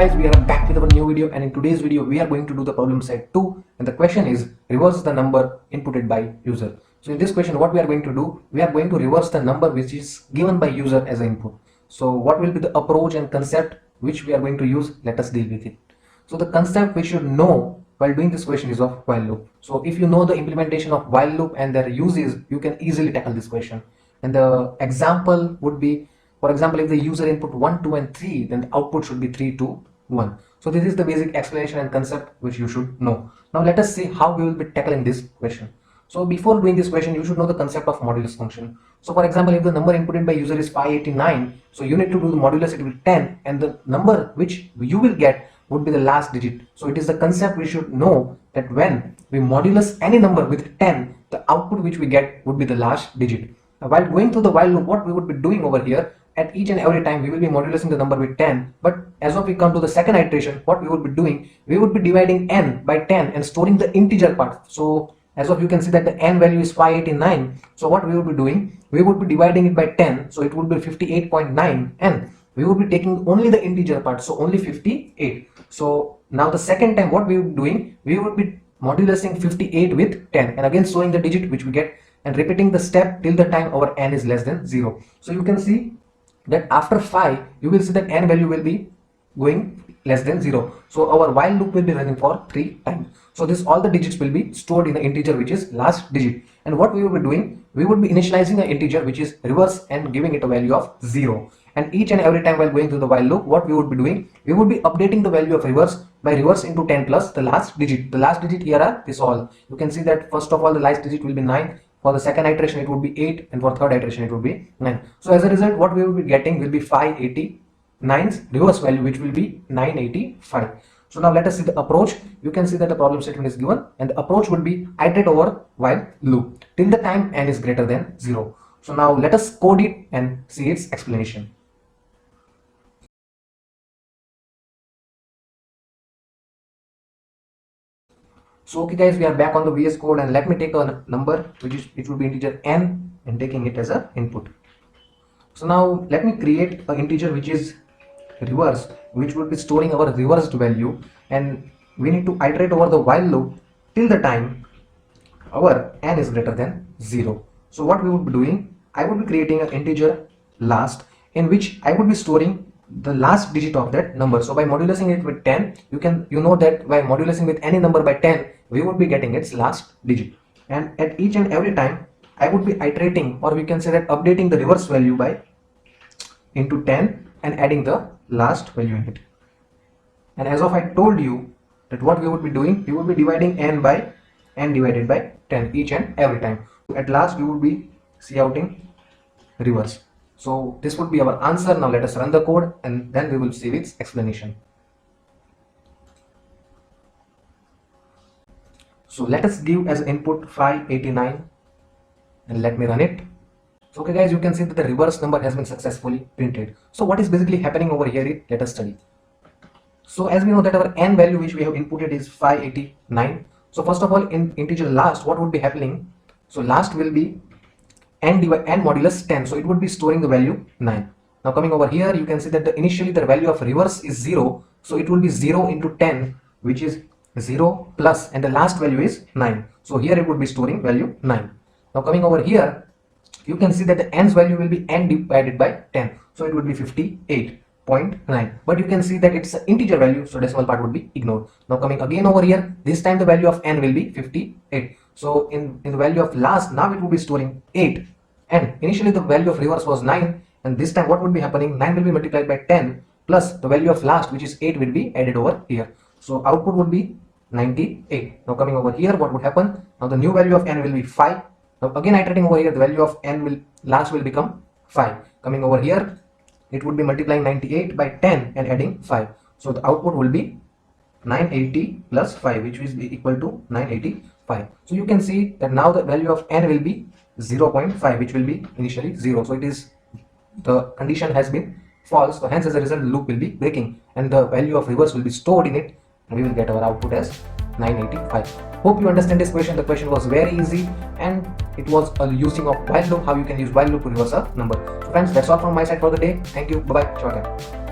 guys, we are back with our new video, and in today's video we are going to do the problem set 2, and the question is reverse the number inputted by user. So in this question what we are going to do, we are going to reverse the number which is given by user as an input. So what will be the approach and concept which we are going to use? Let us deal with it. So the concept we should know while doing this question is of while loop. So if you know the implementation of while loop and their uses, you can easily tackle this question. And the example would be, for example, if the user input 1, 2 and 3, then the output should be 3, 2, 1. So this is the basic explanation and concept which you should know. Now let us see how we will be tackling this question. So before doing this question, you should know the concept of modulus function. So for example, if the number inputted by user is 589, so you need to do the modulus, it will be 10, and the number which you will get would be the last digit. So it is the concept we should know that when we modulus any number with 10, the output which we get would be the last digit. Now, while going through the while loop, what we would be doing over here, at each and every time we will be modulusing the number with 10, but as of we come to the second iteration, what we would be doing, we would be dividing n by 10 and storing the integer part. So as of you can see that the n value is 589, so what we would be doing, we would be dividing it by 10, so it would be 58.9, and we would be taking only the integer part, so only 58. So now the second time what we would be doing, we would be modulusing 58 with 10 and again storing the digit which we get and repeating the step till the time our n is less than 0. So you can see that after 5 you will see that n value will be going less than 0. So our while loop will be running for 3 times. So this all the digits will be stored in the integer which is last digit. And what we will be doing, we would be initializing the integer which is reverse and giving it a value of 0. And each and every time while going through the while loop, what we would be doing, we would be updating the value of reverse by reverse into 10 plus the last digit. The last digit here are this all. You can see that first of all the last digit will be 9. For the second iteration it would be 8, and for third iteration it would be 9. So as a result what we will be getting will be 589's reverse value which will be 985. So now let us see the approach. You can see that the problem statement is given, and the approach would be iterate over while loop till the time n is greater than 0. So now let us code it and see its explanation. So okay guys, we are back on the VS Code, and let me take a number which will be integer n and taking it as an input. So now let me create an integer which is reverse, which would be storing our reversed value, and we need to iterate over the while loop till the time our n is greater than 0. So what we would be doing, I would be creating an integer last in which I would be storing the last digit of that number. So by modulusing it with 10, you know that by modulusing with any number by 10, we would be getting its last digit. And at each and every time I would be iterating, or we can say that updating the reverse value by into 10 and adding the last value in it. And as of I told you that what we would be doing, we would be dividing n by n divided by 10 each and every time. At last we would be counting reverse. So this would be our answer. Now let us run the code and then we will see its explanation. So let us give as input 589 and let me run it. So okay guys, you can see that the reverse number has been successfully printed. So what is basically happening over here, let us study. So as we know that our n value which we have inputted is 589. So first of all, in integer last, what would be happening? So last will be n modulus 10, so it would be storing the value 9. Now coming over here, you can see that initially the value of reverse is 0, so it will be 0 into 10, which is 0 plus, and the last value is 9. So here it would be storing value 9. Now coming over here, you can see that the n's value will be n divided by 10, so it would be 58.9. But you can see that it's an integer value, so decimal part would be ignored. Now coming again over here, this time the value of n will be 58. So in the value of last, now it would be storing 8, and initially the value of reverse was 9, and this time what would be happening, 9 will be multiplied by 10 plus the value of last which is 8 will be added over here. So output would be 98. Now coming over here, what would happen, now the new value of n will be 5. Now again iterating over here, the value of n last will become 5. Coming over here, it would be multiplying 98 by 10 and adding 5. So the output will be 980 plus 5, which is equal to 985. So you can see that now the value of n will be 0.5, which will be initially 0. So it is, the condition has been false, so hence as a result the loop will be breaking and the value of reverse will be stored in it, and we will get our output as 985. Hope you understand this question. The question was very easy and it was a using of while loop, how you can use while loop to reverse a number. So friends, that's all from my side for the day. Thank you. Bye bye. Ciao.